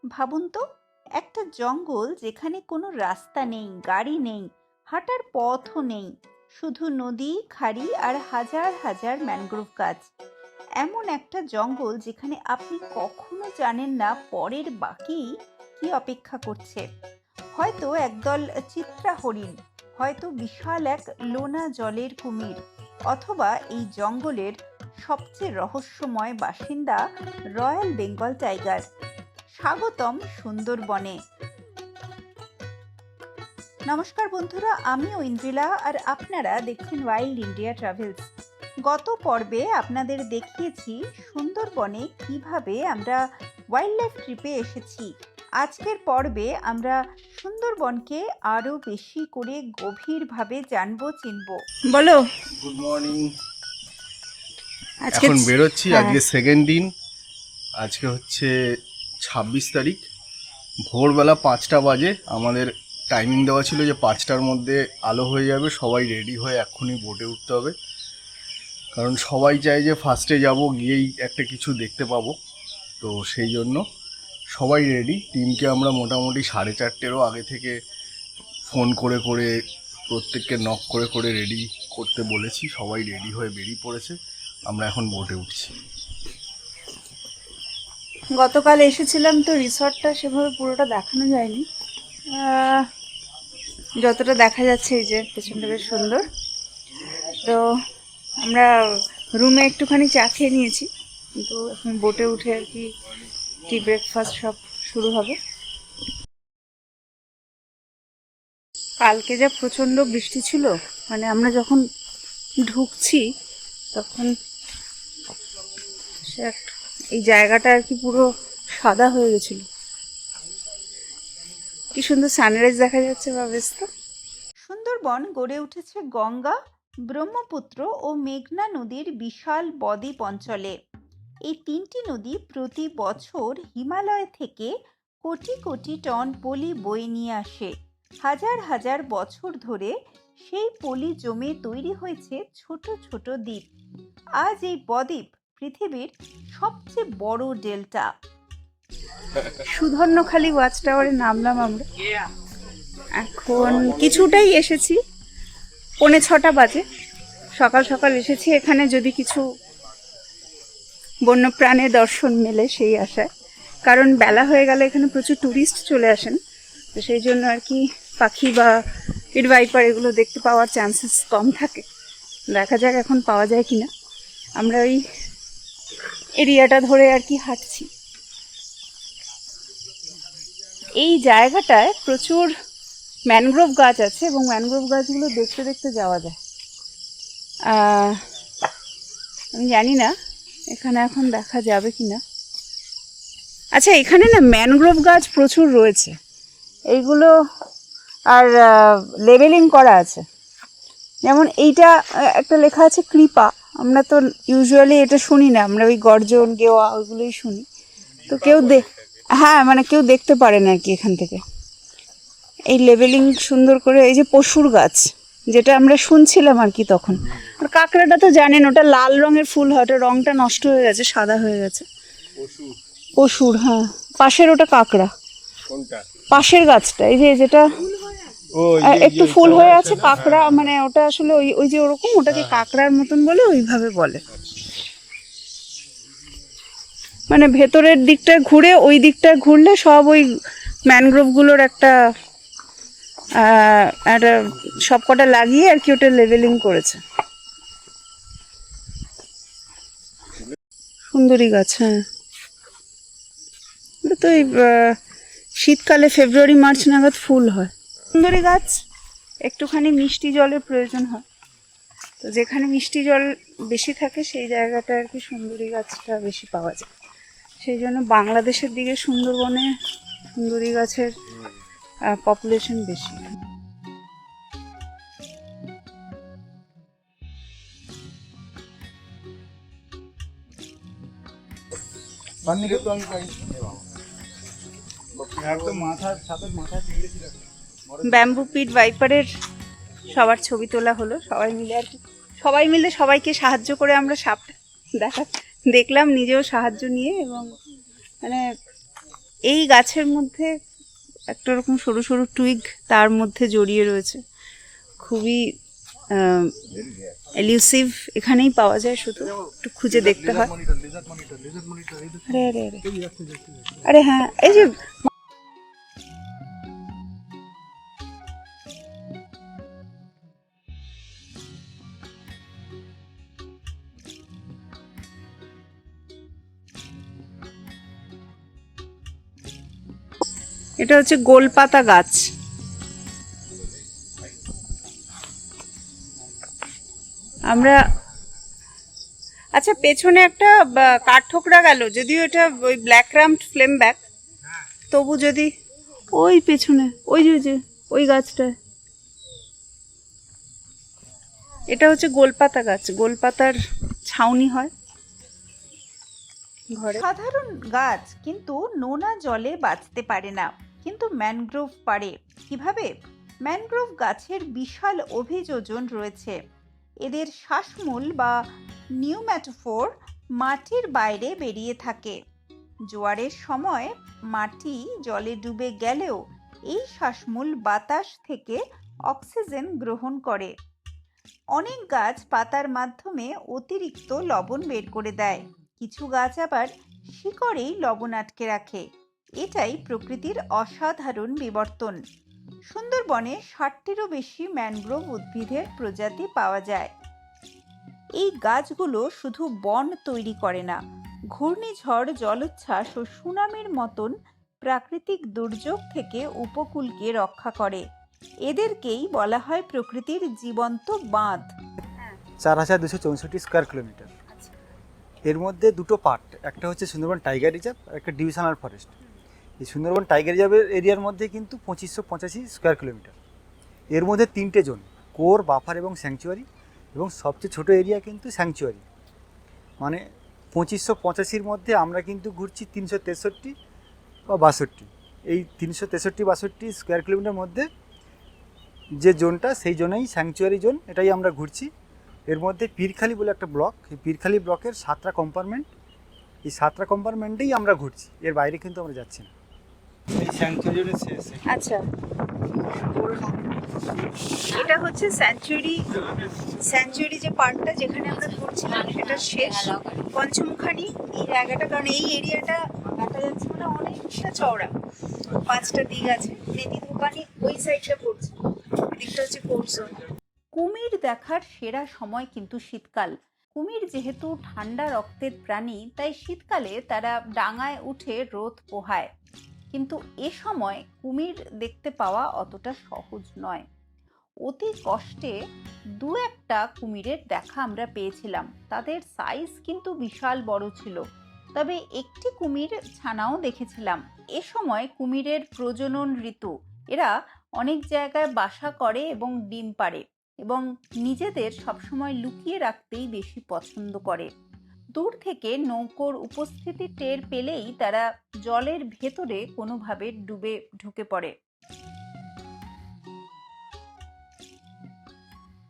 ভাবুন তো, একটা জঙ্গল যেখানে কোনো রাস্তা নেই, গাড়ি নেই, হাঁটার পথও নেই, শুধু নদী, খাড়ি আর হাজার হাজার ম্যানগ্রোভ গাছ। এমন একটা জঙ্গল যেখানে আপনি কখনো জানেন না পরের বাকি কি অপেক্ষা করছে। হয়তো একদল চিত্রা হরিণ, হয়তো বিশাল এক লোনা জলের কুমির, অথবা এই জঙ্গলের সবচেয়ে রহস্যময় বাসিন্দা রয়্যাল বেঙ্গল টাইগার। স্বাগতম সুন্দরবনে। নমস্কার বন্ধুরা, আমি ঐন্দ্রিলা আর আপনারা দেখছেন ওয়াইল্ড ইন্ডিয়া ট্রাভেলস। গত পর্বে আপনাদের দেখিয়েছি সুন্দরবনে কিভাবে আমরা ওয়াইল্ড লাইফ ট্রিপে এসেছি। আজকের পর্বে আমরা সুন্দরবনকে আরো বেশি করে গভীরভাবে জানবো, চিনবো। বলো। Good morning. এখন বেরোচ্ছি। আজকে সেকেন্ড দিন। আজকে হচ্ছে 26 তারিখ। ভোরবেলা 5টা বাজে। আমাদের টাইমিং দেওয়া ছিল যে 5টার মধ্যে আলো হয়ে যাবে, সবাই রেডি হয়ে এক্ষুনি বোটে উঠতে হবে, কারণ সবাই চায় যে ফার্স্টে যাব, গিয়েই একটা কিছু দেখতে পাবো। তো সেই জন্য সবাই রেডি। টিমকে আমরা মোটামুটি 4:30-এরও আগে থেকে ফোন করে করে প্রত্যেককে নক করে করে রেডি করতে বলেছি। সবাই রেডি হয়ে বেরিয়ে পড়েছে। আমরা এখন বোটে উঠছি। গতকাল এসেছিলাম তো রিসর্টটা সেভাবে পুরোটা দেখানো যায়নি, যতটা দেখা যাচ্ছে এই যে পেছনটা বেশ সুন্দর। তো আমরা রুমে একটুখানি চা খেয়ে নিয়েছি, কিন্তু এখন বোটে উঠে আর কি টি ব্রেকফাস্ট সব শুরু হবে। কালকে যা প্রচণ্ড বৃষ্টি ছিল, মানে আমরা যখন ঢুকছি তখন এই জায়গাটা আর কি পুরো সাদা হয়ে গেছিল। কি সুন্দর সানরাইজ দেখা যাচ্ছে ভাবেস তো। সুন্দরবন গড়ে উঠেছে গঙ্গা, ব্রহ্মপুত্র ও মেঘনা নদীর বিশাল বদ্বীপ অঞ্চলে। এই তিনটি নদী প্রতি বছর হিমালয় থেকে কোটি কোটি টন পলি বয়ে নিয়ে আসে। হাজার হাজার বছর ধরে সেই পলি জমে তৈরি হয়েছে ছোট ছোট দ্বীপ। আজ এই বদ্বীপ পৃথিবীর সবচেয়ে বড় ডেল্টা। সুধর্ণখালী ওয়াচ টাওয়ারে নামলাম আমরা। এখন কিছুটাই এসেছি, 6:45 বাজে। সকাল সকাল এসেছি এখানে, যদি কিছু বন্যপ্রাণের দর্শন মেলে সেই আশায়, কারণ বেলা হয়ে গেলে এখানে প্রচুর ট্যুরিস্ট চলে আসেন। তো সেই জন্য আর কি পাখি বা পিট ভাইপার এগুলো দেখতে পাওয়ার চান্সেস কম থাকে। দেখা যাক এখন পাওয়া যায় কিনা। আমরা ওই এরিয়াটা ধরে আর কি হাঁটছি। এই জায়গাটায় প্রচুর ম্যানগ্রোভ গাছ আছে এবং ম্যানগ্রোভ গাছগুলো দেখতে দেখতে যাওয়া যায়। আমি জানি না এখানে এখন দেখা যাবে কিনা। আচ্ছা, এখানে না ম্যানগ্রোভ গাছ প্রচুর রয়েছে, এইগুলো আর লেবেলিং করা আছে। যেমন এইটা একটা লেখা আছে কৃপা। আমরা তো ইউজুয়ালি এটা শুনি না, আমরা ওই গর্জন গেওয়া ওইগুলোই শুনি। তো হ্যাঁ, মানে কেউ দেখতে পারে না আর কি এখান থেকে। এই লেবেলিং সুন্দর করে। এই যে পশুর গাছ, যেটা আমরা শুনছিলাম আর কি তখন। আর কাঁকড়াটা তো জানেন, ওটা লাল রঙের ফুল হয়, ওটা রংটা নষ্ট হয়ে গেছে, সাদা হয়ে গেছে। পশুর, হ্যাঁ। পাশের ওটা কাঁকড়া, পাশের গাছটা এই যে যেটা একটু ফুল হয়ে আছে, কাঁকড়া। মানে ওটা আসলে ওই ওই যে ওরকম, ওটাকে কাঁকড়ার মতন বলে, ওইভাবে বলে। মানে ভেতরের দিকটা ঘুরে ওই দিকটা ঘুরলে সব ওই ম্যানগ্রোভগুলোর একটা সবকটা লাগিয়ে আর কি ওটা লেভেলিং করেছে। সুন্দরী গাছ, হ্যাঁ। তো এই শীতকালে ফেব্রুয়ারি মার্চ নাগাদ ফুল হয়। সুন্দরী গাছ একটুখানি মিষ্টি জলের প্রয়োজন হয়, তো যেখানে মিষ্টি জল বেশি থাকে সেই জায়গাটা আর কি সুন্দরী গাছটা বেশি পাওয়া যায়। সেই জন্য বাংলাদেশের দিকে সুন্দরবনে সুন্দরী গাছের পপুলেশন বেশি। ব্যাম্বু পিট ভাইপারের সবার ছবি তোলা হলো, সবাই মিলে আর কি। সবাই মিলে সবাইকে সাহায্য করে আমরা সাপটা দেখলাম, নিজেও সাহায্য নিয়ে। এবং মানে এই গাছের মধ্যে একটা রকম সরু সরু টুইগ তার মধ্যে জড়িয়ে রয়েছে, খুবই এলিউসিভ, এখানেই পাওয়া যায়, শুধু একটু খুঁজে দেখতে হয়। আরে আরে আরে আরে হ্যাঁ, এই যে এটা হচ্ছে গোলপাতা গাছ। আমরা আচ্ছা, পেছনে একটা কাঠঠোকরা গেল, যদিও এটা ওই ব্ল্যাক রাম্পড ফ্লেম ব্যাক, তবু যদি ওই পেছনে ওই যে ওই গাছটায়, এটা হচ্ছে গোলপাতা গাছ, গোলপাতার ছাউনি হয় ঘরে। সাধারণ গাছ কিন্তু নোনা জলে বাঁচতে পারে না, কিন্তু ম্যানগ্রোভ পারে। কিভাবে? ম্যানগ্রোভ গাছের বিশাল অভিযোজন রয়েছে। এদের শ্বাসমূল বা নিউম্যাটোফোর মাটির বাইরে বেরিয়ে থাকে। জোয়ারের সময় মাটি জলে ডুবে গেলেও এই শ্বাসমূল বাতাস থেকে অক্সিজেন গ্রহণ করে। অনেক গাছ পাতার মাধ্যমে অতিরিক্ত লবণ বের করে দেয়, কিছু গাছ আবার শিকড়েই লবণ আটকে রাখে। এটাই প্রকৃতির অসাধারণ বিবর্তন। সুন্দরবনে 60টিরও বেশি ম্যানগ্রোভ উদ্ভিদের প্রজাতি পাওয়া যায়। এই গাছগুলো শুধু বন তৈরি করে না, ঘূর্ণিঝড়, জলোচ্ছ্বাস ও সুনামির মতন প্রাকৃতিক দুর্যোগ থেকে উপকূলকে রক্ষা করে। এদেরকেই বলা হয় প্রকৃতির জীবন্ত বাঁধ। 4264 স্কোয়ার কিলোমিটার। এর মধ্যে দুটো পার্ট, একটা হচ্ছে সুন্দরবন টাইগার রিজার্ভ আর একটা ডিভিশনাল ফরেস্ট। এই সুন্দরবন টাইগার রিজার্ভের এরিয়ার মধ্যে কিন্তু 2585 স্কোয়ার কিলোমিটার। এর মধ্যে 3টে জোন, কোর, বাফার এবং স্যাংচুয়ারি, এবং সবচেয়ে ছোটো এরিয়া কিন্তু স্যাংচুয়ারি। মানে 2585-র মধ্যে আমরা কিন্তু ঘুরছি 363 বা 62। এই 363-62 স্কোয়ার কিলোমিটার মধ্যে যে জোনটা, সেই জোনেই স্যাংচুয়ারি জোন, এটাই আমরা ঘুরছি। এর মধ্যে পীরখালি বলে একটা ব্লক, এই পীরখালি ব্লকের 7টা কম্পার্টমেন্ট, এই 7টা কম্পার্টমেন্টেই আমরা ঘুরছি, এর বাইরে কিন্তু আমরা যাচ্ছি না। এই স্যাংচুয়ারি শেষ। আচ্ছা, এটা হচ্ছে স্যাংচুয়ারি যে পার্টটা যেখানে আমরা ঘুরছিলাম, সেটা শেষ পঞ্চমখানি এই জায়গাটা, কারণ এই এরিয়াটা দেখা যাচ্ছে মানে অনেকটা চওড়া, 5টা দিক আছে। নেতিদোকানি ওই সাইডটা পড়ছে, দিকটা হচ্ছে কোর্ট জোন। কুমির দেখার সেরা সময় কিন্তু শীতকাল। কুমির যেহেতু ঠান্ডা রক্তের প্রাণী, তাই শীতকালে তারা ডাঙায় উঠে রোদ পোহায়। কিন্তু এ সময় কুমির দেখতে পাওয়া অতটা সহজ নয়। অতি কষ্টে দু একটা কুমিরের দেখা আমরা পেয়েছিলাম। তাদের সাইজ কিন্তু বিশাল বড় ছিল, তবে একটি কুমির ছানাও দেখেছিলাম। এ সময় কুমিরের প্রজনন ঋতু। এরা অনেক জায়গায় বাসা করে এবং ডিম পাড়ে, এবং নিজেদের সবসময় লুকিয়ে রাখতেই বেশি পছন্দ করে। দূর থেকে নৌকোর উপস্থিতি টের পেলেই তারা জলের ভেতরে কোনোভাবে ডুবে ঢুকে পড়ে।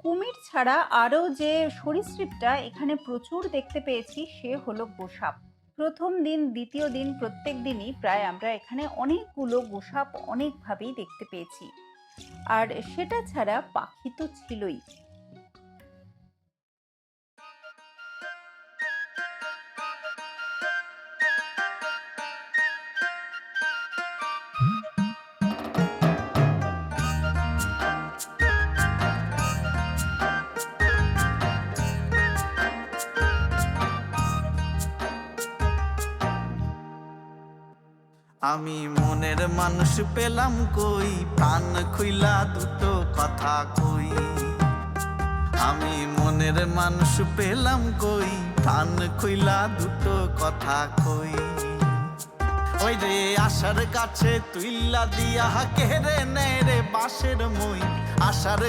কুমির ছাড়া আরও যে সরীসৃপটা এখানে প্রচুর দেখতে পেয়েছি, সে হলো গোসাপ। প্রথম দিন, দ্বিতীয় দিন, প্রত্যেক দিনই প্রায় আমরা এখানে অনেকগুলো গোসাপ অনেকভাবেই দেখতে পেয়েছি। আর সেটা ছাড়া পাখি তো ছিলই। আমি মনের মানুষ পেলাম কই, প্রাণ খুইলা দুটো কথা কই। আমি মনের মানুষ পেলাম কই, প্রাণ খুইলা দুটো কথা কই। ওই রে আশার গাছে তুইলা দিয়া কেড়ে নেয় রে বাঁশের মই। আশার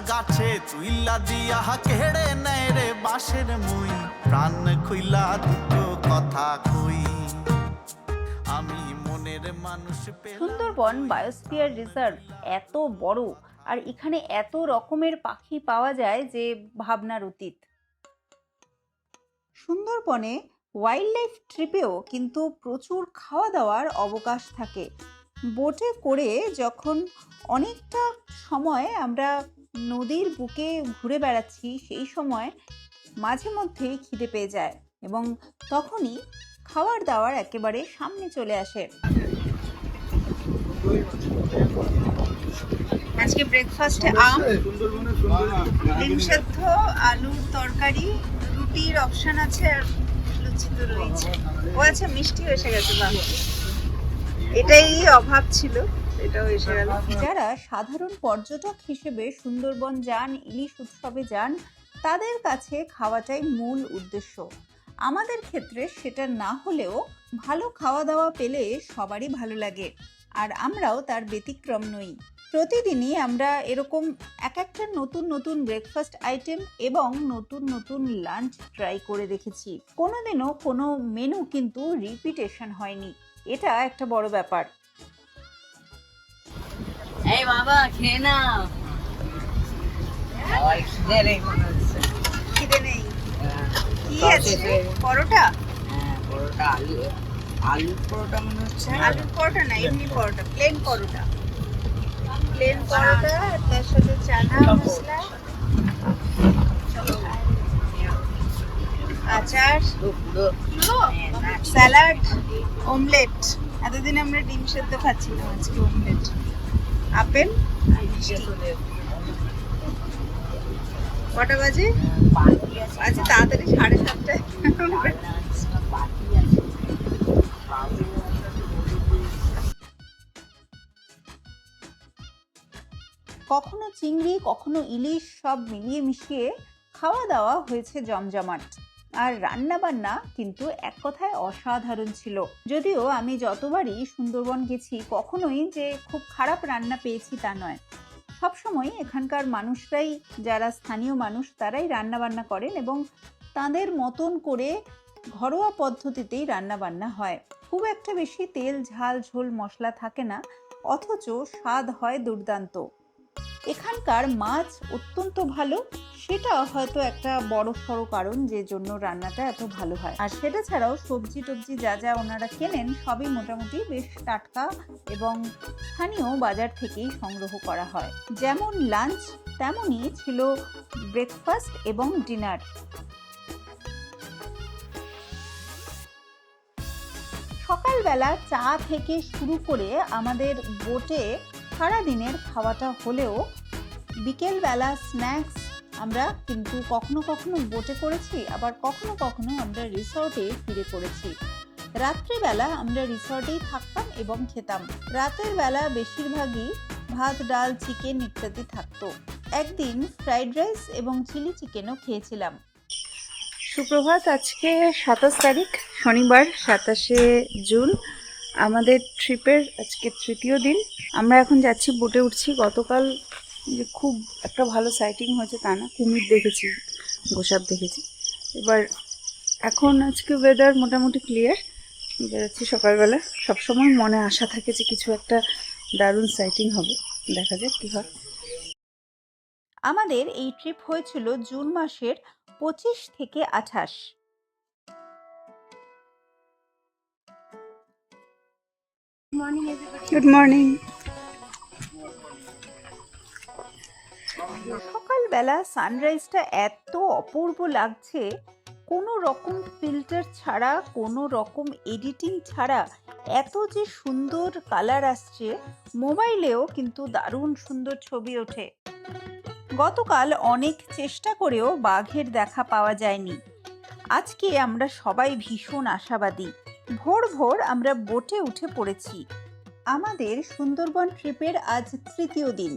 গাছে তুইলা দিয়া কেড়ে নেয় রে বাঁশের মই। প্রাণ খুইলা দুটো কথা কই, আমি মনের মানুষ পেলাম। সুন্দরবন বায়োস্ফিয়ার রিজার্ভ এত বড়, আর এখানে এত রকমের পাখি পাওয়া যায় যে ভাবনার অতীত। সুন্দরবনে ওয়াইল্ড লাইফ ট্রিপেও কিন্তু প্রচুর খাওয়া দাওয়ার অবকাশ থাকে। বোটে করে যখন অনেকটা সময় আমরা নদীর বুকে ঘুরে বেড়াচ্ছি, সেই সময় মাঝে মধ্যেই খিদে পেয়ে যায় এবং তখনই খাবার দাবার একেবারে সামনে চলে আসে। আজকে ব্রেকফাস্টে আম, ডিম সেদ্ধ, আলুর তরকারি, রুটির অপশন আছে আর লুচি তো রয়েছে। ও আচ্ছা, মিষ্টি এসে গেছে, বাহ, এটাই অভাব ছিল, এটাও এসে গেল। যারা সাধারণ পর্যটক হিসেবে সুন্দরবন যান, ইলিশ উৎসবে যান, তাদের কাছে খাওয়াটাই মূল উদ্দেশ্য। আমাদের ক্ষেত্রে সেটা না হলেও ভালো খাওয়া দাওয়া পেলে সবারই ভালো লাগে, আর আমরাও তার ব্যতিক্রম নই। প্রতিদিনই আমরা এরকম একটা নতুন নতুন ব্রেকফাস্ট আইটেম এবং নতুন নতুন লাঞ্চ ট্রাই করে দেখেছি। কোনোদিনও কোনো মেনু কিন্তু রিপিটেশন হয়নি, এটা একটা বড় ব্যাপার। এই বাবা খেয়ে নাও। আমার খিদে নেই মনে হচ্ছে। খিদে নেই? কি সব আছে? শেষ হয়ে গেছে। পরোটা? হ্যাঁ, পরোটা আলুর পরোটা মনে হচ্ছে। আলুর পরোটা না, এমনি পরোটা, প্লেন পরোটা। প্লেন পরোটা, আর তার সাথে চানা মশলা, আচার, স্যালাড, অমলেট। এতদিন আমরা ডিম সেদ্ধ খাচ্ছিলাম, আজকে অমলেট, আপেল আর মিষ্টি। কটা বাজে? আচ্ছা, তাড়াতাড়ি 7:30টায়। কখনো চিংড়ি, কখনো ইলিশ, সব মিলিয়ে মিশিয়ে খাওয়া দাওয়া হয়েছে জমজমাট। আর রান্না বান্না কিন্তু এক কথায় অসাধারণ ছিল। যদিও আমি যতবারই সুন্দরবন গেছি কখনোই যে খুব খারাপ রান্না পেয়েছি তা নয়। সবসময় এখানকার মানুষরাই, যারা স্থানীয় মানুষ, তারাই রান্না বান্না করেন এবং তাদের মতন করে ঘরোয়া পদ্ধতিতেই রান্না বান্না হয়। খুব একটা বেশি তেল, ঝাল, ঝোল, মশলা থাকে না, অথচ স্বাদ হয় দুর্দান্ত। এখানকার মাছ অত্যন্ত ভালো, সেটা হয়তো একটা বড় সড়ো কারণ যে জন্য রান্নাটা এত ভালো হয়। আর সেটা ছাড়াও সবজি টবজি যা যা ওনারা কেনেন সবই মোটামুটি বেশ টাটকা এবং স্থানীয় বাজার থেকেই সংগ্রহ করা হয়। যেমন লাঞ্চ তেমনই ছিল ব্রেকফাস্ট এবং ডিনার। সকালবেলা চা থেকে শুরু করে আমাদের বোটে সারাদিনের খাওয়াটা হলেও বিকেলবেলা স্ন্যাক্স আমরা কিন্তু কখনো কখনো বোটে করেছি, আবার কখনো কখনো আমরা রিসর্টে ফিরে করেছি। রাত্রিবেলা আমরা রিসর্টেই থাকতাম এবং খেতাম। রাতের বেলা বেশিরভাগই ভাত, ডাল, চিকেন ইত্যাদি থাকতো। একদিন ফ্রাইড রাইস এবং চিলি চিকেনও খেয়েছিলাম। সুপ্রভাত, আজকে 27 তারিখ, শনিবার, 27শে জুন। আমাদের ট্রিপের আজকে তৃতীয় দিন। আমরা এখন যাচ্ছি, বোটে উঠছি। গতকাল যে খুব একটা ভালো সাইটিং হয়েছে তা না, কুমির দেখেছি, গোসাপ দেখেছি। এবার এখন আজকে ওয়েদার মোটামুটি ক্লিয়ার, বেরোচ্ছি সকালবেলা। সবসময় মনে আশা থাকে যে কিছু একটা দারুণ সাইটিং হবে, দেখা যাক কী হয়। আমাদের এই ট্রিপ হয়েছিল জুন মাসের 25 থেকে 28। Good morning. সকালবেলা সানরাইজটা এত অপূর্ব লাগছে, কোনো রকম ফিল্টার ছাড়া, কোনো রকম এডিটিং ছাড়া এত যে সুন্দর কালার আসছে, মোবাইলেও কিন্তু দারুণ সুন্দর ছবি ওঠে। গতকাল অনেক চেষ্টা করেও বাঘের দেখা পাওয়া যায়নি। আজকে আমরা সবাই ভীষণ আশাবাদী। ভোর ভোর আমরা বোটে উঠে পড়েছি। আমাদের সুন্দরবন ট্রিপের আজ তৃতীয় দিন।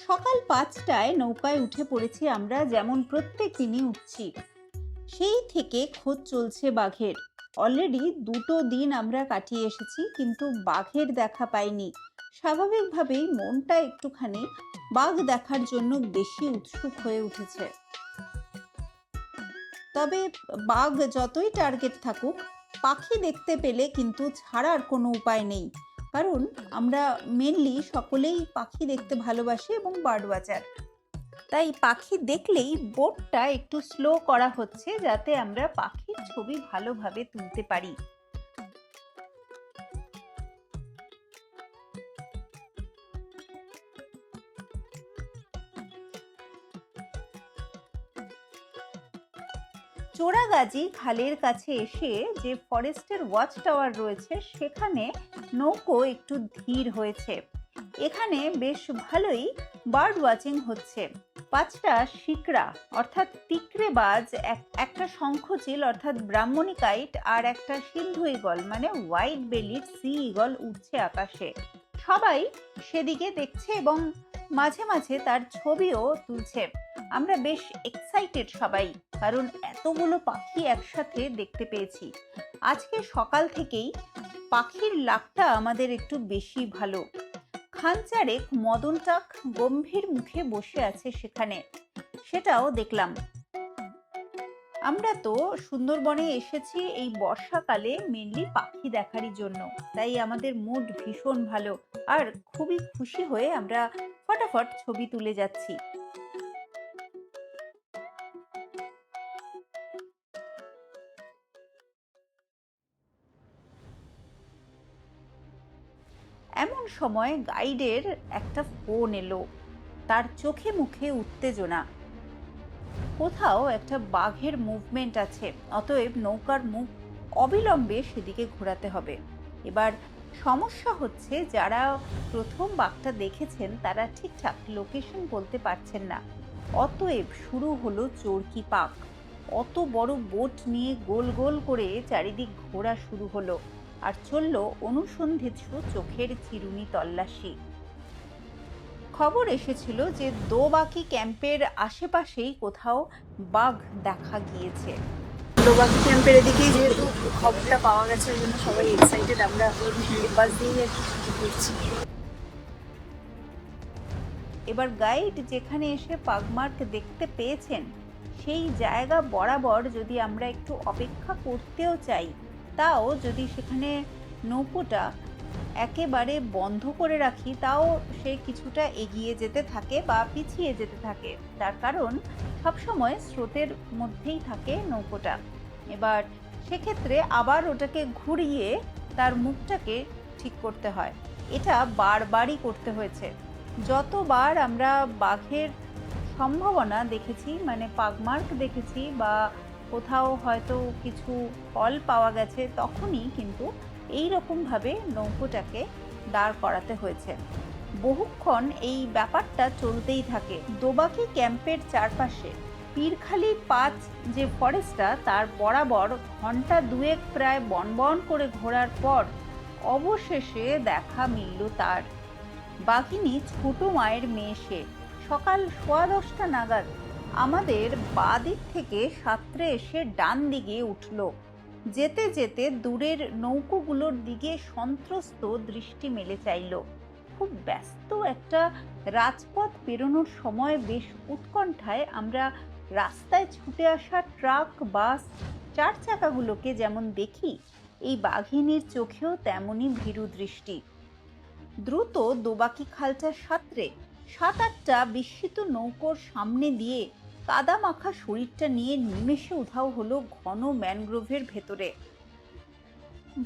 সকাল 5টায় নৌকায় উঠে পড়েছি আমরা, যেমন প্রত্যেক দিনই উঠছি। সেই থেকে খোঁজ চলছে বাঘের। অলরেডি 2 দিন আমরা কাটিয়ে এসেছি, কিন্তু বাঘের দেখা পাইনি। স্বাভাবিকভাবেই মনটা একটুখানি বাঘ দেখার জন্য বেশি উৎসুক হয়ে উঠেছে। তবে বাঘ যতই টার্গেট থাকুক, পাখি দেখতে পেলে কিন্তু ছাড়ার কোনো উপায় নেই, কারণ আমরা মেনলি সকলেই পাখি দেখতে ভালোবাসি এবং বার্ড ওয়াচার। তাই পাখি দেখলেই বোটটা একটু স্লো করা হচ্ছে, যাতে আমরা পাখির ছবি ভালোভাবে তুলতে পারি। চোরাগাজী খালের কাছে এসে যে ফরেস্টের ওয়াচ টাওয়ার রয়েছে সেখানে নৌকো একটু ধীর হয়েছে। এখানে বেশ ভালোই বার্ড ওয়াচিং হচ্ছে। 5টা শিকরা অর্থাৎ তিকড়েবাজ, একটা শঙ্খচিল অর্থাৎ ব্রাহ্মণী কাইট আর একটা সিন্ধু ঈগল মানে হোয়াইট বেলিড সি ঈগল উঠছে আকাশে। সবাই সেদিকে দেখছে এবং মাঝে মাঝে তার ছবিও তুলছে। আমরা বেশ এক্সাইটেড সবাই, কারণ এতগুলো পাখি একসাথে দেখতে পেয়েছি। আজকে সকাল থেকেই পাখির লাকটা আমাদের একটু বেশি ভালো। খানচারেক মদনটাক গম্ভীর মুখে বসে আছে সেখানে, সেটাও দেখলাম। আমরা তো সুন্দরবনে এসেছি এই বর্ষাকালে মেনলি পাখি দেখারই জন্য, তাই আমাদের মুড ভীষণ ভালো আর খুবই খুশি হয়ে আমরা ফটাফট ছবি তুলে যাচ্ছি। এমন সময় গাইডের একটা ফোন এলো। তার চোখে মুখে উত্তেজনা। কোথাও একটা বাঘের মুভমেন্ট আছে, অতএব নৌকার মুখ অবিলম্বে সেদিকে ঘোরাতে হবে। এবার সমস্যা হচ্ছে, যারা প্রথম বাঘটা দেখেছেন তারা ঠিকঠাক লোকেশন বলতে পারছেন না। অতএব শুরু হলো চরকি পাক। অত বড় বোট নিয়ে গোল গোল করে চারিদিক ঘোরা শুরু হলো, আর চলল অনুসন্ধিৎসু চোখের চিরুনি তল্লাশি। খবর এসেছিল যে দোবাকি ক্যাম্পের আশেপাশেই কোথাও বাঘ দেখা গিয়েছে। দোবাকি ক্যাম্পের এদিকেই যেহেতু খবরটা পাওয়া গেছে, ওই জন্য সবাই এক্সাইটেড। আমরা বাস দিয়ে ঘুরছি। এবার গাইড যেখানে এসে পাগমার্ক দেখতে পেয়েছেন সেই জায়গা বরাবর যদি আমরা একটু অপেক্ষা করতেও চাই, তাও যদি সেখানে নৌকোটা একেবারে বন্ধ করে রাখি, তাও সে কিছুটা এগিয়ে যেতে থাকে বা পিছিয়ে যেতে থাকে। তার কারণ সবসময় স্রোতের মধ্যেই থাকে নৌকোটা। এবার সেক্ষেত্রে আবার ওটাকে ঘুরিয়ে তার মুখটাকে ঠিক করতে হয়। এটা বারবারই করতে হয়েছে। যতবার আমরা বাঘের সম্ভাবনা দেখেছি, মানে পাগমার্ক দেখেছি বা কোথাও হয়তো কিছু ফল পাওয়া গেছে, তখনই কিন্তু এই রকমভাবে নৌকোটাকে দাঁড় করাতে হয়েছে। বহুক্ষণ এই ব্যাপারটা চলতেই থাকে। দোবাকি ক্যাম্পের চারপাশে পীরখালি 5 যে ফরেস্টটা, তার বরাবর ঘন্টা দুয়েক প্রায় বনবন করে ঘোরার পর অবশেষে দেখা মিলল তার। বাঘিনী ছোট মায়ের মেয়ে সে। সকাল 10:15 নাগাদ আমাদের বাঁ দিক থেকে সাঁতরে এসে ডান দিকে উঠল। যেতে যেতে দূরের নৌকোগুলোর দিকে সন্ত্রস্ত দৃষ্টি মেলে চাইল। খুব ব্যস্ত একটা রাজপথ পেরোনোর সময় বেশ উৎকণ্ঠায় আমরা রাস্তায় ছুটে আসা ট্রাক, বাস, 4 চাকাগুলোকে যেমন দেখি, এই বাঘিনীর চোখেও তেমনই ভীরু দৃষ্টি। দ্রুত দোবাকি খালটা সাঁতরে 7-8টা বিস্মিত নৌকোর সামনে দিয়ে কাদা মাখা শরীরটা নিয়ে নিমেষে উধাও হলো ঘন ম্যানগ্রোভের ভেতরে।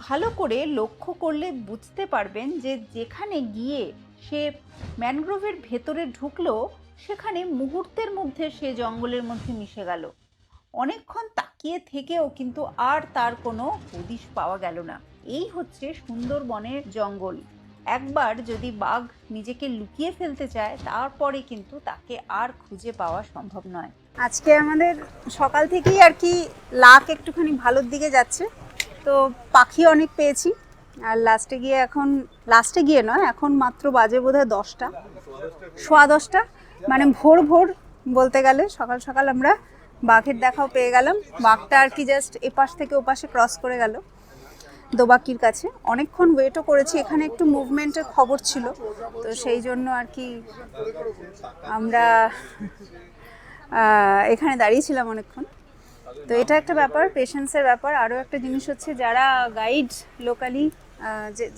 ভালো করে লক্ষ্য করলে বুঝতে পারবেন যে যেখানে গিয়ে সে ম্যানগ্রোভের ভেতরে ঢুকলো, সেখানে মুহূর্তের মধ্যে সে জঙ্গলের মধ্যে মিশে গেল। অনেকক্ষণ তাকিয়ে থেকেও কিন্তু আর তার কোনো হদিশ পাওয়া গেল না। এই হচ্ছে সুন্দরবনের জঙ্গল। একবার যদি বাঘ নিজেকে লুকিয়ে ফেলতে চায়, তারপরে কিন্তু তাকে আর খুঁজে পাওয়া সম্ভব নয়। আজকে আমাদের সকাল থেকেই আর কি লাক একটুখানি ভালোর দিকে যাচ্ছে, তো পাখি অনেক পেয়েছি। আর লাস্টে গিয়ে নয়, এখন মাত্র বাজে বোধহয় 10টা, 10:15, মানে ভোর ভোর বলতে গেলে সকাল সকাল আমরা বাঘের দেখাও পেয়ে গেলাম। বাঘটা আর কি জাস্ট এপাশ থেকে ওপাশে ক্রস করে গেল দোবাকির কাছে। অনেকক্ষণ ওয়েটও করেছি, এখানে একটু মুভমেন্টের খবর ছিল, তো সেই জন্য আর কি আমরা এখানে দাঁড়িয়েছিলাম অনেকক্ষণ। তো এটা একটা ব্যাপার, পেশেন্সের ব্যাপার। আরও একটা জিনিস হচ্ছে, যারা গাইড লোকালি,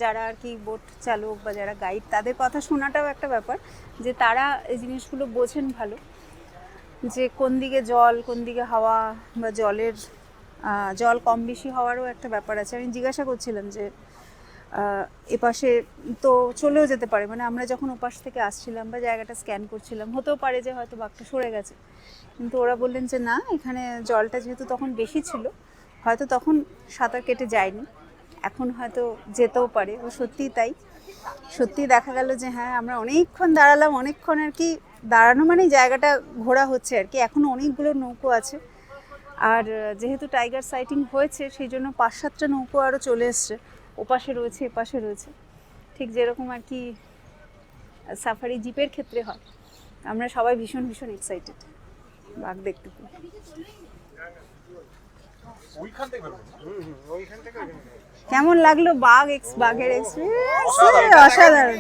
যারা আর কি বোট চালক বা যারা গাইড, তাদের কথা শোনাটাও একটা ব্যাপার, যে তারা এই জিনিসগুলো বোঝেন ভালো। যে কোন দিকে জল কোন দিকে হাওয়া বা জলের জল কম বেশি হওয়ারও একটা ব্যাপার আছে। আমি জিজ্ঞাসা করছিলাম যে এপাশে তো চলেও যেতে পারে, মানে আমরা যখন ওপাশ থেকে আসছিলাম বা জায়গাটা স্ক্যান করছিলাম হতেও পারে যে হয়তো বাঘটা সরে গেছে, কিন্তু ওরা বললেন যে না, এখানে জলটা যেহেতু তখন বেশি ছিল হয়তো তখন সাঁতার কেটে যায়নি, এখন হয়তো যেতেও পারে। ও সত্যিই তাই, সত্যিই দেখা গেল যে হ্যাঁ আমরা অনেকক্ষণ দাঁড়ালাম, অনেকক্ষণ আর কি দাঁড়ানো মানে জায়গাটা ঘোরা হচ্ছে আর কি। এখনও অনেকগুলো নৌকো আছে, আর যেহেতু টাইগার সাইটিং হয়েছে সেই জন্য 5-7টা নৌকো আরও চলে এসছে, ওপাশে রয়েছে এপাশে রয়েছে, ঠিক যেরকম আর কি সাফারি জিপের ক্ষেত্রে হয়। আমরা সবাই ভীষণ ভীষণ এক্সাইটেড বাঘ দেখতে পেয়ে। কেমন লাগলো বাঘের এক্সপিরিয়েন্স? অসাধারণ,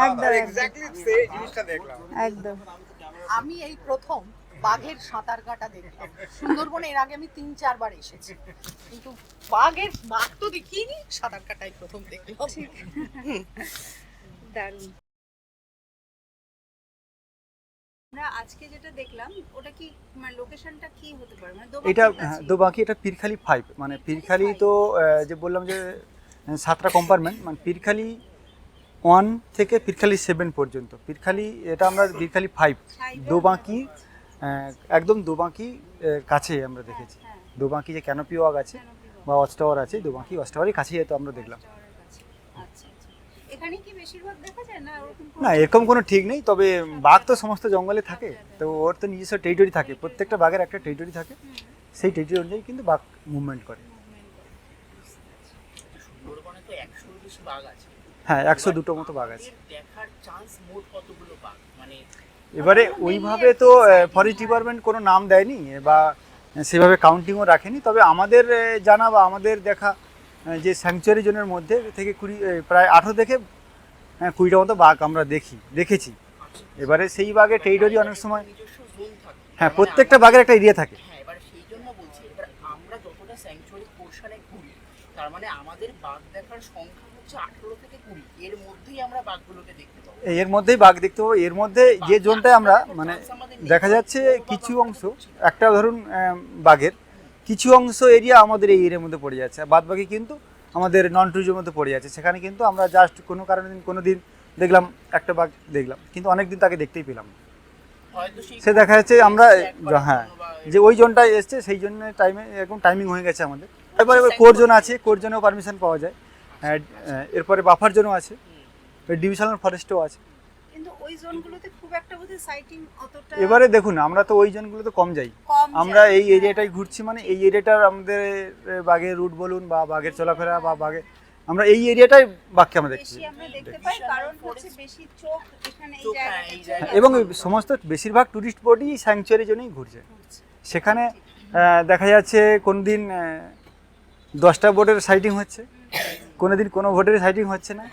একদম একদম। আমি এই প্রথম বাঘের সাঁতার কাটা দেখলাম সুন্দরবনে। এর আগে আমি 3-4 বার এসেছি, কিন্তু বাঘ তো দেখিনি, সাঁতার কাটাই প্রথম দেখলাম। দারুণ। আমরা আজকে যেটা দেখলাম ওটা কি মানে লোকেশনটা কি হতে পারে? মানে এটা দোবাকি, এটা পীরখালি 5, মানে পীরখালি তো যে বললাম যে 7টা কম্পার্টমেন্ট, মানে পীরখালি 1 থেকে পীরখালি 7 পর্যন্ত। পীরখালি এটা আমরা পীরখালি 5 দোবাকি, একদম দোবাকি কাছে আমরা দেখেছি। দোবাকি যে ক্যানোপি ওয়াক আছে বা ওয়াচ টাওয়ার আছে, দোবাকি ওয়াচ টাওয়ারের কাছেই তো আমরা দেখলাম। এখানে কি বেশিরভাগ দেখা যায় না ওরকম? না, এরকম কোনো ঠিক নেই, তবে বাঘ তো সমস্ত জঙ্গলে থাকে, তো ওর তো নিজস্ব টেরিটরি থাকে, প্রত্যেকটা বাঘের একটা টেরিটরি থাকে, সেই টেরিটরি অনুযায়ী কিন্তু বাঘ মুভমেন্ট করে। সুন্দরবনে তো 100-এর বেশি বাঘ আছে। হ্যাঁ, 102টো মতো বাঘ আছে। দেখার চান্স মোট কতগুলো বাঘ? মানে এবারে ওইভাবে তো ফরেস্ট ডিপার্টমেন্ট কোনো নাম দেয়নি বা সেভাবে কাউন্টিংও রাখেনি, তবে আমাদের জানা বা আমাদের দেখা যে স্যাংচুয়ারি জোনের মধ্যে থেকে প্রায় 18 থেকে 20টা মতো বাঘ আমরা দেখেছি। এবারে সেই বাঘের টেরিটরি অনেক সময়, নিজস্ব জোন থাকে। হ্যাঁ, প্রত্যেকটা বাঘের একটা এরিয়া থাকে। হ্যাঁ, এবার সেই জন্য বলছি, এবার আমরা যতটা স্যাংচুয়ারি পোর্শনে ঘুরি, তার মানে আমাদের বাঘ দেখার সংখ্যা হচ্ছে 18 থেকে 20, এর মধ্যেই আমরা বাঘগুলোকে দেখতে পাবো। এর মধ্যেই বাঘ দেখতে পাবো। এর মধ্যে যে জোনটায় আমরা মানে দেখা যাচ্ছে কিছু অংশ, একটা ধরুন বাঘের কিছু অংশ এরিয়া আমাদের এই এরিয়ার মধ্যে পড়ে যাচ্ছে, বাদ বাকি কিন্তু আমাদের নন ট্যুরিজমের মধ্যে পড়ে যাচ্ছে। সেখানে কিন্তু আমরা জাস্ট কোনো কারণে কোনো দিন দেখলাম একটা বাঘ দেখলাম, কিন্তু অনেক দিন তাকে দেখতেই পেলাম না। সে দেখা যাচ্ছে আমরা হ্যাঁ যে ওই জোনটায় এসছে সেই জন্য টাইমে এরকম টাইমিং হয়ে গেছে আমাদের। এবার কোর জোন আছে, কোর জোনেও পারমিশন পাওয়া যায়। এরপরে বাফার জোনও আছে, ডিভিশনাল ফরেস্টও আছে। কিন্তু ওই জোনগুলোতে খুব একটা বোধহয় সাইটিং অতটা। এবারে দেখুন, আমরা তো ওই জোনগুলোতে কম যাই, আমরা এই এরিয়াটাই ঘুরছি, মানে এই এরিয়াটার আমাদের বাঘের রুট বলুন বা বাঘের চলাফেরা বা বাঘের, আমরা এই এরিয়াটাই বাঘকে আমরা দেখছি। বেশি আমরা দেখতে পাই কারণ হচ্ছে বেশি চোখ এখানে এই জায়গাটায়। এবং সমস্ত বেশিরভাগ টুরিস্ট বোটই স্যাংচুয়ারির জন্যই ঘুরছে। সেখানে দেখা যাচ্ছে কোনো দিন 10টা বোটের সাইটিং হচ্ছে, কোনো দিন কোনো বোটের সাইটিং হচ্ছে না,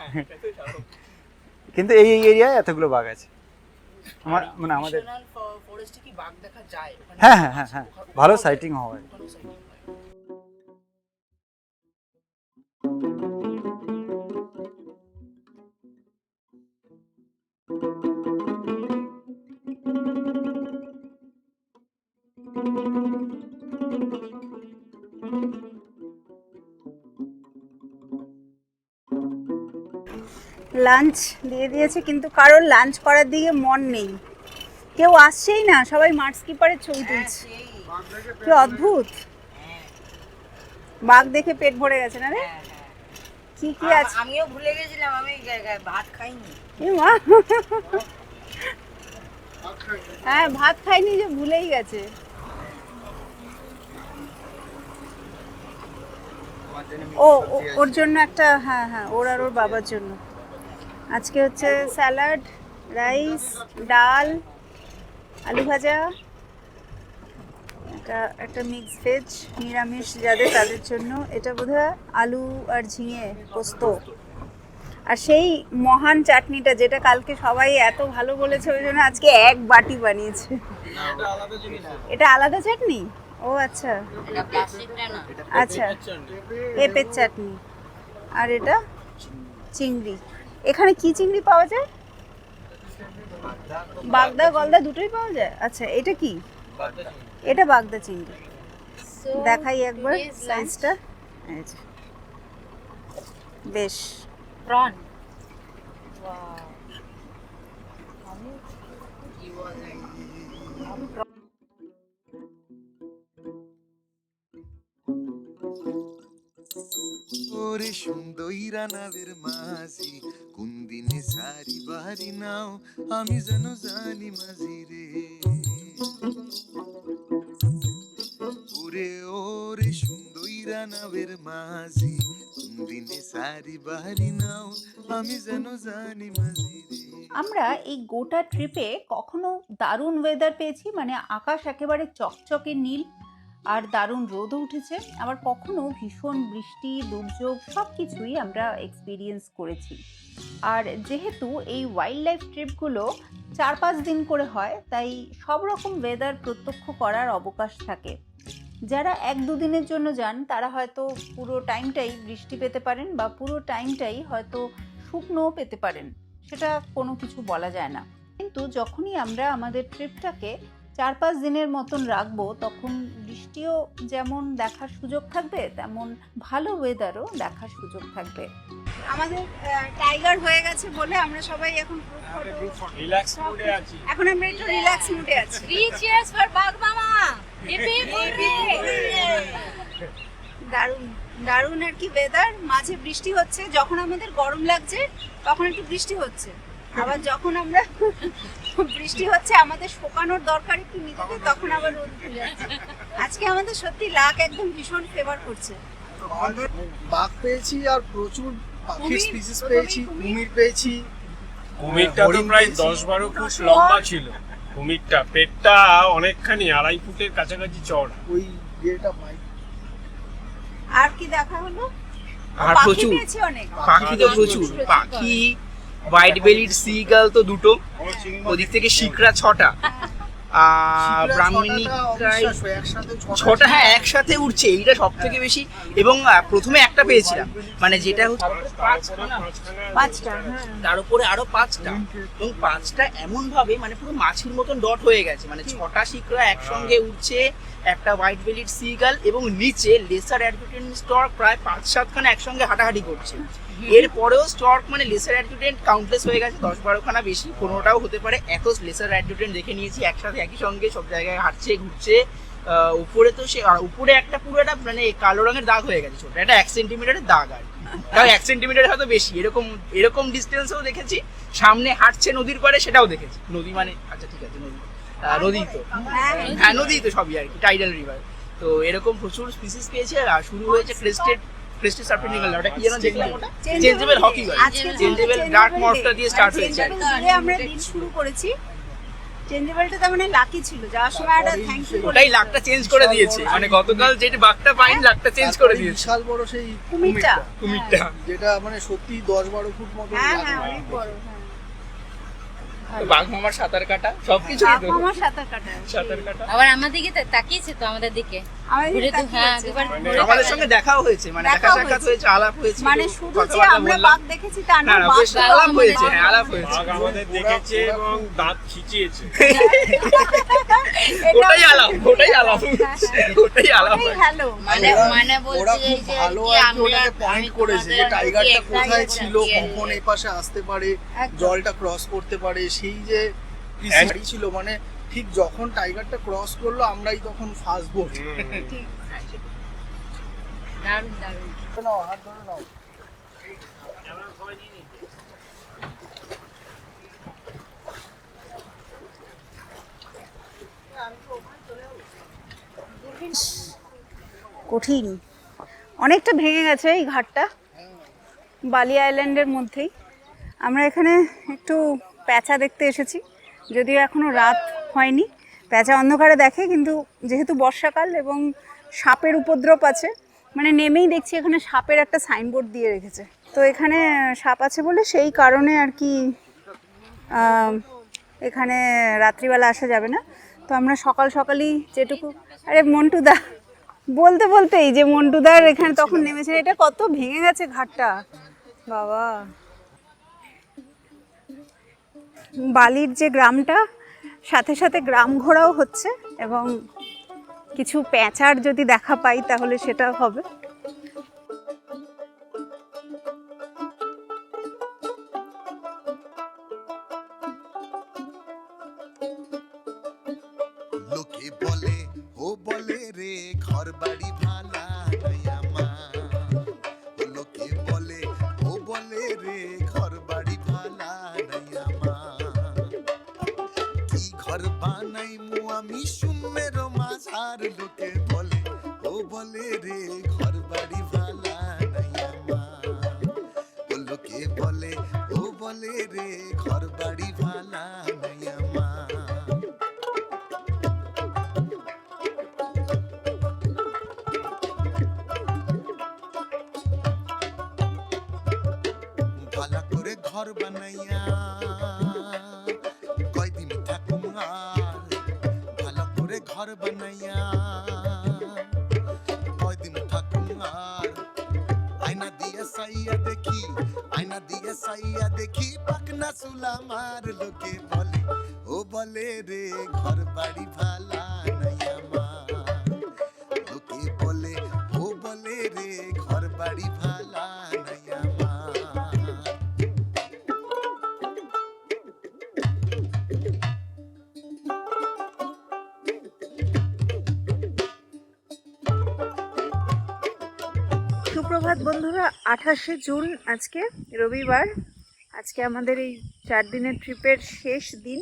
কিন্তু এই এরিয়ায় এতগুলো বাঘ আছে। মানে আমাদের ফরেস্টে কি বাঘ দেখা যায়? হ্যাঁ হ্যাঁ হ্যাঁ হ্যাঁ, ভালো সাইটিং হয়। লাঞ্চ দিয়ে দিয়েছে, কিন্তু কারোর লাঞ্চ করার দিকে মন নেই, কেউ আসছেই না, সবাই মাঠ স্কিপারের ছবি তুলছে। কি অদ্ভুত, বাঘ দেখে পেট ভরে গেছে না রে? কি কি আছে? আমিও ভুলে গেছিলাম, আমি ভাত খাইনি। এ মা, হ্যাঁ ভাত খাইনি যে ভুলেই গেছে। ওর জন্য একটা, হ্যাঁ হ্যাঁ, ওর আর ওর বাবার জন্য আজকে হচ্ছে স্যালাড, রাইস, ডাল, আলু ভাজা, একটা মিক্স ভেজ নিরামিষ যাদের তাদের জন্য। এটা বোধহয় আলু আর ঝিঙে পোস্ত, আর সেই মহান চাটনিটা যেটা কালকে সবাই এত ভালো বলেছে ওই জন্য আজকে এক বাটি বানিয়েছে। এটা আলাদা চাটনি? ও আচ্ছা আচ্ছা, পেঁপের চাটনি। আর এটা চিংড়ি। এখানে কি চিংড়ি পাওয়া যায়? বাগদা গলদা দুটোই পাওয়া যায়? আচ্ছা, এটা কি? এটা বাগদা চিংড়ি। দেখাই একবার সাইজটা। এই যে বেশ প্রন ওরে সুন্দরীরা নাবের মাঝি কোন দিনে সারি বাড়ি নাও আমি যেন জানি মাঝি রে ওরে ওরে সুন্দরীরা নাবের মাঝি কোন দিনে সারি বাড়ি নাও আমি যেন জানি মাঝি রে। আমরা এই গোটা ট্রিপে কখনো দারুণ ওয়েদার পেয়েছি, মানে আকাশ একেবারে চকচকে নীল আর দারুণ রোদও উঠেছে, আবার কখনো ভীষণ বৃষ্টি দুর্যোগ সব কিছুই আমরা এক্সপিরিয়েন্স করেছি। আর যেহেতু এই ওয়াইল্ড লাইফ ট্রিপগুলো 4-5 দিন করে হয়, তাই সব রকম ওয়েদার প্রত্যক্ষ করার অবকাশ থাকে। যারা 1-2 দিনের জন্য যান তারা হয়তো পুরো টাইমটাই বৃষ্টি পেতে পারেন বা পুরো টাইমটাই হয়তো শুকনোও পেতে পারেন, সেটা কোনো কিছু বলা যায় না। কিন্তু যখনই আমরা আমাদের ট্রিপটাকে 4-5 দিনের মতন রাখবো, তখন বৃষ্টিও যেমন দেখার সুযোগ থাকবে, তেমন ভালো ওয়েদারও দেখার সুযোগ থাকবে। আমাদের টাইগার হয়ে গেছে বলে আমরা সবাই এখন রিল্যাক্স মোডে আছি। এখন আমরা একটু রিল্যাক্স মুডে আছি। 3 cheers for বাঘ মামা। দারুণ দারুণ আর কি ওয়েদার। মাঝে বৃষ্টি হচ্ছে, যখন আমাদের গরম লাগছে তখন একটু বৃষ্টি হচ্ছে, আবার যখন আমরা বৃষ্টি হচ্ছে আমাদের শুকানোর দরকার একটু নিজেদের, তখন আবার রোদ উঠে যাচ্ছে। আজকে আমাদের সত্যি লাক একদম ভীষণ ফেভার করছে। বাঘ পেয়েছি আর প্রচুর পাখির স্পিসিস পেয়েছি, কুমির পেয়েছি। কুমিরটা তো প্রায় 10-12 ফুট লম্বা ছিল। কুমিরটা পেটটা অনেকখানি 2.5 ফুটের কাছাকাছি চওড়া। ওই ইয়েটা পাই। আর কি দেখা হলো? আর পাখি প্রচুর পেয়েছি অনেক। পাখি তো প্রচুর পাখি, হোয়াইট বেলিড সিগাল তো দুটো, ওদিক থেকে শিকরা 6টা, আর ব্রাহ্মণিকায় 6টা, হ্যাঁ একসাথে উঠছে, এইটা সব থেকে বেশি। এবং প্রথমে একটা পেয়েছিলাম, মানে যেটা হচ্ছে 5টা, হ্যাঁ। তার উপরে আরো 5টা, এবং 5টা এমন ভাবে মানে পুরো মাছির মতন ডট হয়ে গেছে, মানে 6টা শিকরা একসঙ্গে উঠছে, একটা হোয়াইট বেলিড সিগাল, এবং নিচে লেসার অ্যাডজুটেন্ট স্টর্ক প্রায় 5-7 খানা একসঙ্গে হাঁটাহাঁটি করছে। এরপরেও স্টর্ক মানে লেসার অ্যাডজুটেন্ট কাউন্টলেস হয়ে গেছে, 10-12 খানা বেশি, 15টাও হতে পারে। এত লেসার অ্যাডজুটেন্ট দেখে নিয়েছি একসাথে একই সঙ্গে সব জায়গায় হাঁটছে ঘুরছে। উপরে তো সে, আর উপরে একটা পুরো একটা মানে কালো রঙের দাগ হয়ে গেছে, ছোট একটা 1 সেন্টিমিটারের দাগ, আর তাও 1 সেন্টিমিটার হয়তো বেশি, এরকম ডিস্টেন্সেও দেখেছি। সামনে হাঁটছে নদীর পাড়ে, সেটাও দেখেছি। নদী মানে আচ্ছা ঠিক আছে, নদী তো, হ্যাঁ নদী তো সবই আর কি, টাইডাল রিভার। তো এরকম প্রচুর স্পিসিস পেয়েছে। আর শুরু হয়েছে ক্রেস্টেড সার্পেন্টিকাল, ওটা কি যেন দেখলাম, ওটা changeable hockey girl, changeable dark মর্ফটা দিয়ে স্টার্ট হয়েছে। আমরা দিন শুরু করেছি। চেঞ্জেবলটা তো মানে লাকি ছিল, যাওয়ার সময় একটা থ্যাংক ইউ। ওটাই লাকটা চেঞ্জ করে দিয়েছে, মানে গতকাল যেটা বাঘটা পাইনি লাকটা চেঞ্জ করে দিয়েছে। বিশাল বড় সেই কুমিরটা যেটা মানে সত্যি 10-12 ফুট মতো। হ্যাঁ হ্যাঁ অনেক বড়। বাঘ মামার সাঁতার কাটা সবকিছু, আমার সাঁতার কাটা। সাঁতার কাটা। আবার আমার দিকে তাকিয়েছে তো, আমাদের দিকে ঘুরে তো, হ্যাঁ দুবার আমাদের সঙ্গে দেখাও হয়েছে, মানে দেখা সাক্ষাৎ হয়েছে, আলাপ হয়েছে, মানে শুধু যে আমরা বাঘ দেখেছি তা না, না বেশ আলাপ হয়েছে, হ্যাঁ আলাপ হয়েছে। বাঘ আমাদের দেখেছে এবং দাঁত খিচিয়েছে। ওটাই আলাপ, ওটাই আলাপ, ওটাই আলাপ। হ্যালো মানে ওরা বলছে খুব যে ভালো কি আর কি আমরা ওটাকে পয়েন্ট করেছে যে টাইগারটা কোথায় ছিল, কখন এই পাশে আসতে পারে, জলটা ক্রস করতে পারে, সেই যে পিসি ছিল, মানে ঠিক যখন টাইগারটা ক্রস করলো আমরাই তখন ফার্স্ট বোট। দারুণ দারুণ। নাও হাত ধরে নাও। কঠিন, অনেকটা ভেঙে গেছে এই ঘাটটা, বালি আইল্যান্ডের মধ্যেই। আমরা এখানে একটু প্যাঁচা দেখতে এসেছি, যদিও এখনো রাত হয়নি। প্যাঁচা অন্ধকারে দেখে, কিন্তু যেহেতু বর্ষাকাল এবং সাপের উপদ্রব আছে, মানে নেমেই দেখছি এখানে সাপের একটা সাইনবোর্ড দিয়ে রেখেছে। তো এখানে সাপ আছে বলে সেই কারণে আর কি এখানে রাত্রিবেলা আসা যাবে না। তো আমরা সকাল সকালই যেটুকু, আরে মন্টুদা বলতে বলতেই যে মন্টুদার এখানে তখন নেমেছে। এটা কত ভেঙে গেছে ঘাটটা বাবা। বালির যে গ্রামটা সাথে সাথে গ্রাম ঘোরাও হচ্ছে এবং কিছু প্যাঁচার যদি দেখা পাই তাহলে সেটা হবে। লোকে বলে ও বলে রে ঘর বাড়ি ভালা নাই আমার, লোকে বলে ও বলে রে ঘর বাড়ি ভালা নাই আমার, কি ঘর বানাই মু আমি শূন্যের মাঝার, লোকে বলে ও বলে রে ঘর বাড়ি ভালা নাই আমার, লোকে বলে ও বলে রে ঘর বাড়ি ভালা নাই আমার। ভালা করে ঘর বানাইয়া কয়দিন থাকুম আর, ভালা করে ঘর বানাইয়া কয়দিন থাকুম আর, আয়না দিয়ে সাইয়া দেখি, আয়না দিয়ে সাইয়া দেখি পাকনা চুলা মার, লোকে বলে ও বলে রে ঘর বাড়ি ভালা নাই আমার, লোকে বলে ও বলে রে ঘর বাড়ি ভালা নাই আমার। সুপ্রভাত বন্ধুরা, 28শে জুন আজকে রবিবার। আজকে আমাদের এই 4 দিনের ট্রিপের শেষ দিন।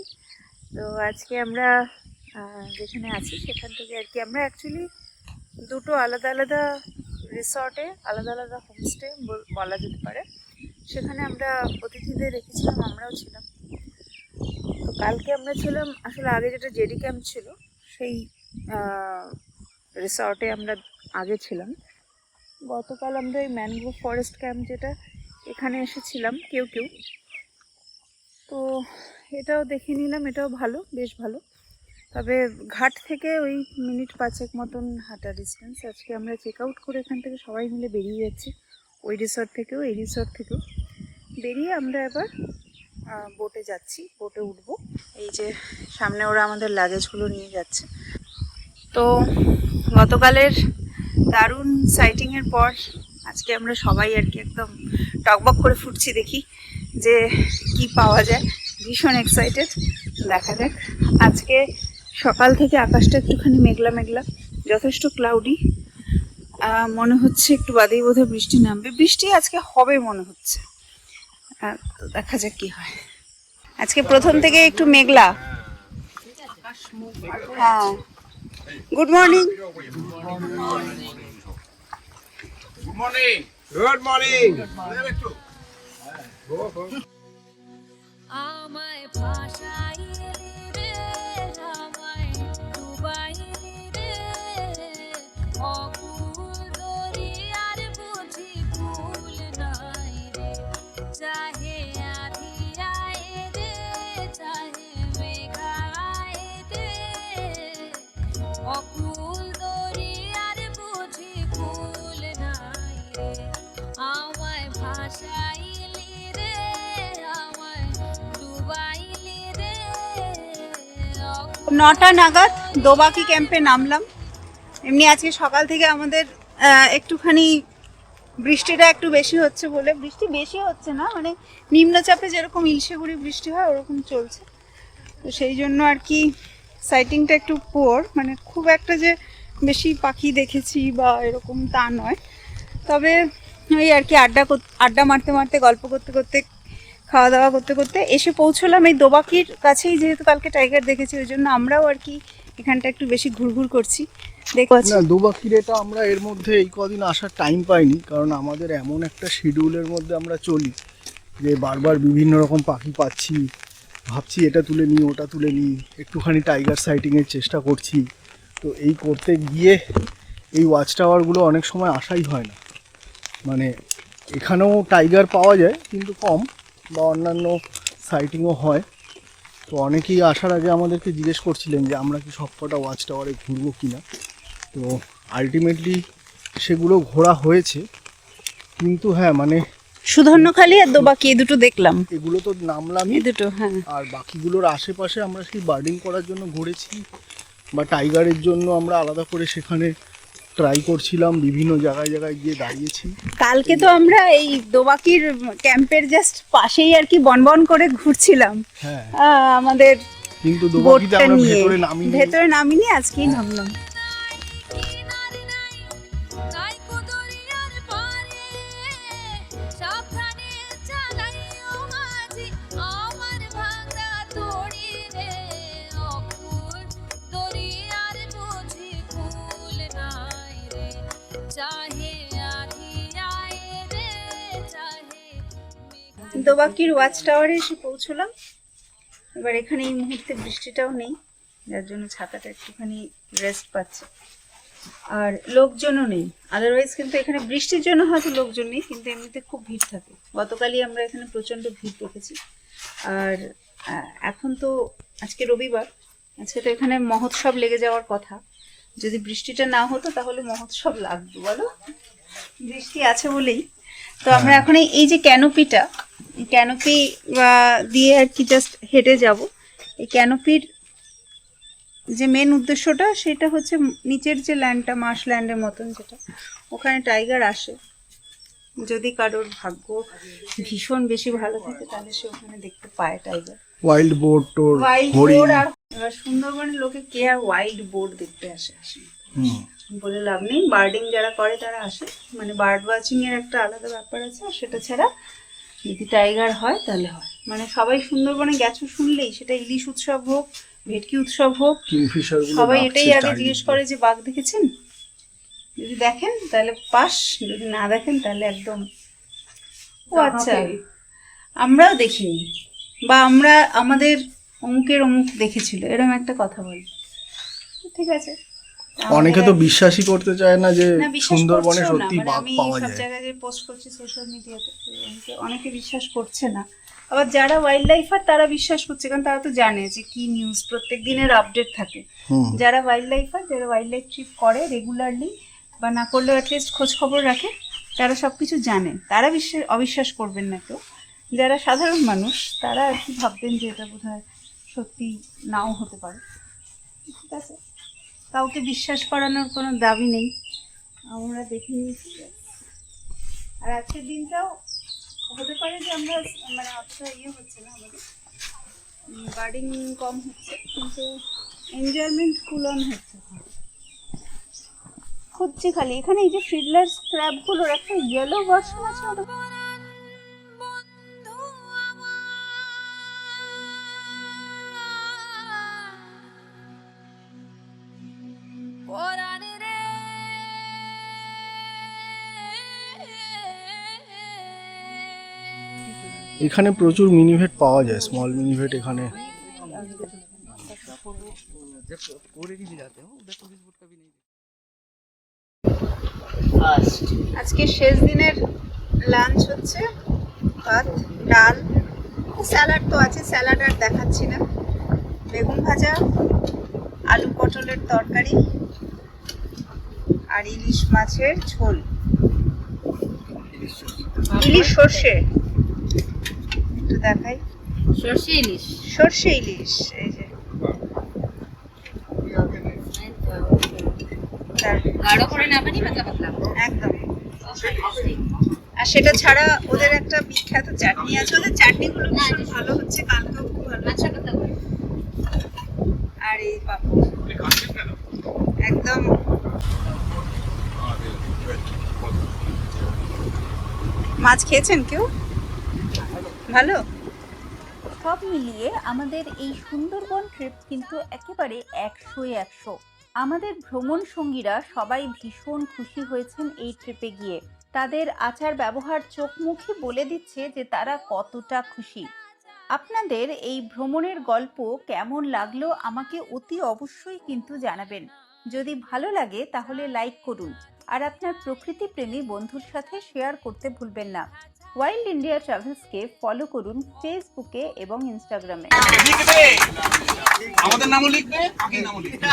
তো আজকে আমরা যেখানে আছি সেখান থেকে আর কি আমরা অ্যাকচুয়ালি দুটো আলাদা আলাদা রিসর্টে, আলাদা আলাদা হোমস্টে বলা যেতে পারে, সেখানে আমরা অতিথিদের রেখেছিলাম, আমরাও ছিলাম। তো কালকে আমরা ছিলাম আসলে আগে যেটা জেডি ক্যাম্প ছিল সেই রিসর্টে আমরা আগে ছিলাম। গতকাল আমরা এই ম্যানগ্রোভ ফরেস্ট ক্যাম্প যেটা এখানে এসেছিলাম কেউ কেউ, তো এটাও দেখে নিলাম, এটাও ভালো, বেশ ভালো। তবে ঘাট থেকে ওই মিনিট 5 মতন হাঁটা ডিস্টেন্স। আজকে আমরা চেক আউট করে এখান থেকে সবাই মিলে বেরিয়ে যাচ্ছি, ওই রিসর্ট থেকেও এই রিসর্ট থেকেও বেরিয়ে আমরা এবার বোটে যাচ্ছি, বোটে উঠবো। এই যে সামনে ওরা আমাদের লাগেজগুলো নিয়ে যাচ্ছে। তো গতকালের দারুণ সাইটিংয়ের পর আজকে আমরা সবাই আর কি একদম টকবক করে ফুটছি, দেখি যে কি পাওয়া যায়। ভীষণ এক্সাইটেড, দেখা যাক। আজকে সকাল থেকে আকাশটা একটুখানি মেঘলা মেঘলা, যথেষ্ট ক্লাউডি, মনে হচ্ছে একটু বাদেই বোধহয় বৃষ্টি নামবে, বৃষ্টি আজকে হবে মনে হচ্ছে। তো দেখা যাক কি হয়। আজকে প্রথম থেকে একটু মেঘলা। হ্যাঁ, গুড মর্নিং। Good morning. আমায় ভাষাইলি রে, আমায় ডুবাইলি রে, অকুল দরিয়ার বুঝি ভুল নাই রে, চাহে আধি আয় রে, চাহে মেঘায় রে, অকুল দরিয়ার বুঝি ভুল নাই রে, আমায় ভাষাইলি রে, আমায় ডুবাইলি রে, 9টা নাগাদ দোবাকি ক্যাম্পে নামলাম। এমনি আজকে সকাল থেকে আমাদের একটুখানি বৃষ্টিটা একটু বেশি হচ্ছে বলে, বৃষ্টি বেশি হচ্ছে না, মানে নিম্নচাপে যেরকম ইলশেগুড়ি বৃষ্টি হয় ওরকম চলছে। তো সেই জন্য আর কি সাইটিংটা একটু পুয়ার, মানে খুব একটা যে বেশি পাখি দেখেছি বা এরকম তা নয়। তবে ওই আর কি আড্ডা মারতে মারতে, গল্প করতে করতে, খাওয়া দাওয়া করতে করতে এসে পৌঁছলাম এই দোবাকির কাছেই। যেহেতু কালকে টাইগার দেখেছি ওই জন্য আমরাও আর কি এখানটা একটু বেশি ঘুরঘুর করছি। না, দোবাকির এটা আমরা এর মধ্যে এই কদিন আসার টাইম পাইনি, কারণ আমাদের এমন একটা শিডিউলের মধ্যে আমরা চলি যে বারবার বিভিন্ন রকম পাখি পাচ্ছি, ভাবছি এটা তুলে নিই ওটা তুলে নিই, একটুখানি টাইগার সাইটিংয়ের চেষ্টা করছি। তো এই করতে গিয়ে এই ওয়াচ টাওয়ারগুলো অনেক সময় আসাই হয় না। মানে এখানেও টাইগার পাওয়া যায় কিন্তু কম, বা অন্যান্য সাইটিংও হয়। তো অনেকেই আসার আগে আমাদেরকে জিজ্ঞেস করছিলেন যে আমরা কি সবকটা ওয়াচ টাওয়ারে ঘুরবো কি না। তো আলটিমেটলি সেগুলো ঘোরা হয়েছে, কিন্তু হ্যাঁ মানে সুধন্যখালি আর দোবাকি এই দুটো দেখলাম, এগুলো তো নামলামই, এই দুটো। হ্যাঁ, আর বাকিগুলোর আশেপাশে আমরা সেই বার্ডিং করার জন্য ঘুরেছি, বা টাইগারের জন্য আমরা আলাদা করে সেখানে ট্রাই করছিলাম, বিভিন্ন জায়গায় জায়গায় গিয়ে দাঁড়িয়েছি। কালকে তো আমরা এই দোবাকির ক্যাম্পের জাস্ট পাশেই আর কি বনবন করে ঘুরছিলাম হ্যাঁ, আমাদের কিন্তু দোবাকিতে বোটটা আমরা নিয়ে। ভেতরে নামিনি। আজকেই নামলাম। দোবাকির ওয়াচ টাওয়ারে এসে পৌঁছলাম। এবার এখানে এই মুহূর্তে বৃষ্টিটাও নেই, যার জন্য ছাতাটা একটুখানি রেস্ট পাচ্ছে, আর লোকজনও নেই। আদারওয়াইজ কিন্তু এখানে বৃষ্টির জন্য হয়তো লোকজন নেই, কিন্তু এমনিতে খুব ভিড় থাকে। গতকালই আমরা এখানে প্রচণ্ড ভিড় দেখেছি। আর এখন তো আজকে রবিবার, আজকে তো এখানে মহোৎসব লেগে যাওয়ার কথা। যদি বৃষ্টিটা না হতো তাহলে মহোৎসব লাগতো, বলো। বৃষ্টি আছে বলেই তো আমরা এখন এই যে ক্যানোপিটা, ক্যানোপি দিয়ে আর কি জাস্ট হেঁটে যাব। এই ক্যানোপির যে মেন উদ্দেশ্যটা সেটা হচ্ছে নিচের যে ল্যান্ডটা, মার্শ ল্যান্ডের মতন যেটা, ওখানে টাইগার আসে। যদি কারোর ভাগ্য ভীষণ বেশি ভালো থাকে তাহলে সে ওখানে দেখতে পায় tiger. Wild boat, wild boat. আর এবার সুন্দরবনের লোকে কে আর ওয়াইল্ড বোট দেখতে আসে বলে লাভ নেই। বার্ডিং যারা করে তারা আসে, মানে বার্ড ওয়াচিং এর একটা আলাদা ব্যাপার আছে। আর সেটা ছাড়া যদি টাইগার হয় তাহলে হয়, মানে সবাই সুন্দরবনে গেছো শুনলেই, সেটা ইলিশ উৎসব হোক, ভেটকি উৎসব হোক, সবাই এটাই আগে জিজ্ঞেস করে যে বাঘ দেখেছেন। যদি দেখেন তাহলে পাস, যদি না দেখেন তাহলে একদম ও আচ্ছা আমরাও দেখিনি, বা আমরা আমাদের অমুকের অমুক দেখেছিল, এরকম একটা কথা বলি। ঠিক আছে, অনেকে তো বিশ্বাসই করতে চায় না যে সুন্দরবনে সত্যি মানে বাঘ আমি পাওয়া সব যায়। জায়গায় যে পোস্ট করছি সোশ্যাল মিডিয়াতে, অনেকে বিশ্বাস করছে না। আবার যারা ওয়াইল্ড লাইফার তারা বিশ্বাস করছে, কারণ তারা তো জানে যে কি নিউজ প্রত্যেক দিনের আপডেট থাকে। যারা ওয়াইল্ড লাইফার, যারা ওয়াইল্ড লাইফ ট্রিপ করে রেগুলারলি, বা না করলেও অ্যাটলিস্ট খোঁজ খবর রাখে, তারা সব কিছু জানে। তারা অবিশ্বাস করবেন না কেউ। যারা সাধারণ মানুষ তারা আর কি ভাববেন যে এটা বোধহয় সত্যি নাও হতে পারে। ঠিক আছে, কাউকে বিশ্বাস করানোর কোনো দাবি নেই, আমরা দেখে নিয়েছি। আর আজকের দিনটাও হতে পারে যে আমরা মানে অতটা হচ্ছে না, আমাদের বার্ডিং কম হচ্ছে, কিন্তু এনজয়মেন্ট ফুল অন হচ্ছে। খুঁজছি খালি এখানে এই যে ফিডলার্স ক্র্যাবগুলোর একটা ইয়েলো ভার্সন আছে, ওটা এখানে প্রচুর মিনিভেট পাওয়া যায়, স্মল মিনিভেট এখানে। আজকে শেষ দিনের লাঞ্চ হচ্ছে ভাত, ডাল, স্যালাড তো আছে, স্যালাড আর দেখাচ্ছি না, বেগুন ভাজা, আলু পটলের তরকারি, আর ইলিশ মাছের ঝোল, ইলিশ সর্ষে, একটু দেখাই, সর্ষে ইলিশ। সর্ষে ইলিশ, এই যে গাঢ় করে না পানি, পাতলা পাতলা একদম। আর সেটা ছাড়া ওদের একটা বিখ্যাত চাটনি আছে, ওদের চাটনিগুলো ভীষণ ভালো হচ্ছে, কালকেও খুব ভালো। আচ্ছা কথা বল। আর এই পাপড় একদম। মাছ খেয়েছেন কেউ? ভালো। সব মিলিয়ে আমাদের এই সুন্দরবন ট্রিপ কিন্তু একেবারে 100-100। আমাদের ভ্রমণ সঙ্গীরা সবাই ভীষণ খুশি হয়েছেন এই ট্রিপে গিয়ে। তাদের আচার ব্যবহার চোখ মুখে বলে দিচ্ছে যে তারা কতটা খুশি। আপনাদের এই ভ্রমণের গল্প কেমন লাগলো আমাকে অতি অবশ্যই কিন্তু জানাবেন। যদি ভালো লাগে তাহলে লাইক করুন, আর আপনার প্রকৃতিপ্রেমী বন্ধুর সাথে শেয়ার করতে ভুলবেন না। ওয়াইল্ড ইন্ডিয়া ট্রাভেলসকে ফলো করুন ফেসবুকে এবং ইনস্টাগ্রামে। আমাদের নামও লিখবে, আগের নামও লিখবে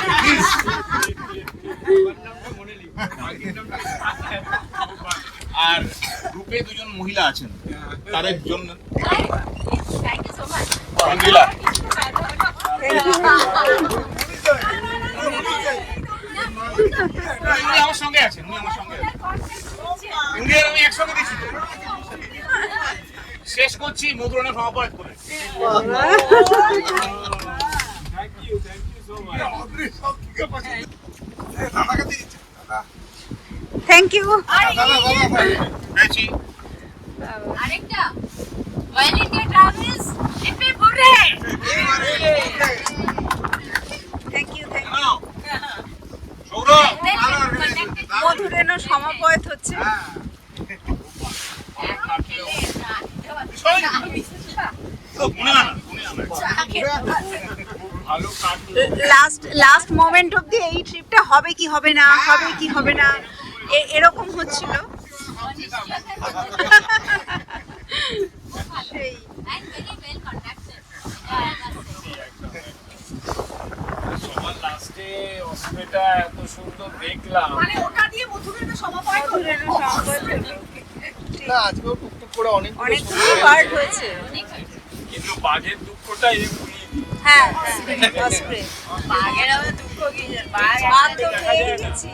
আর গ্রুপে দুজন মহিলা আছেন, তাদের জন্য থ্যাংক ইউ সো মাচ। আলহামদুলিল্লাহ। উনি আমার সঙ্গে আছেন, উনি আমার সঙ্গে আছেন। উনি আর আমি একসঙ্গে দিচ্ছি। শেষ করছি মুদ্রণে সমাপন করে। Thank you. পেয়েছি। আরেকটা অয়েল ইন্ডিয়া ট্রাভেলস এপে পড়ে। Thank you. সৌরভ, মধুরেণ সমাপয়েত হচ্ছে। লাস্ট মোমেন্ট অবধি এই ট্রিপটা হবে কি হবে না, হবে কি হবে না, এরকম হচ্ছিল। সেই and very well conducted. সবার লাস্টে অস্ট্রেটা এত সুন্দর দেখলাম। মানে ওটা দিয়ে মধুরের সমাপয় মধুরেণ সমাপয়েত হলো। না আজকেও টুকটুক করে অনেকগুলো পার্ট হয়েছে। কিন্তু বাঘের দুঃখটা এই হ্যাঁ, অস্প্রে। বাঘের আবার দুঃখ কি? বাঘ তো খেয়ে গেছে।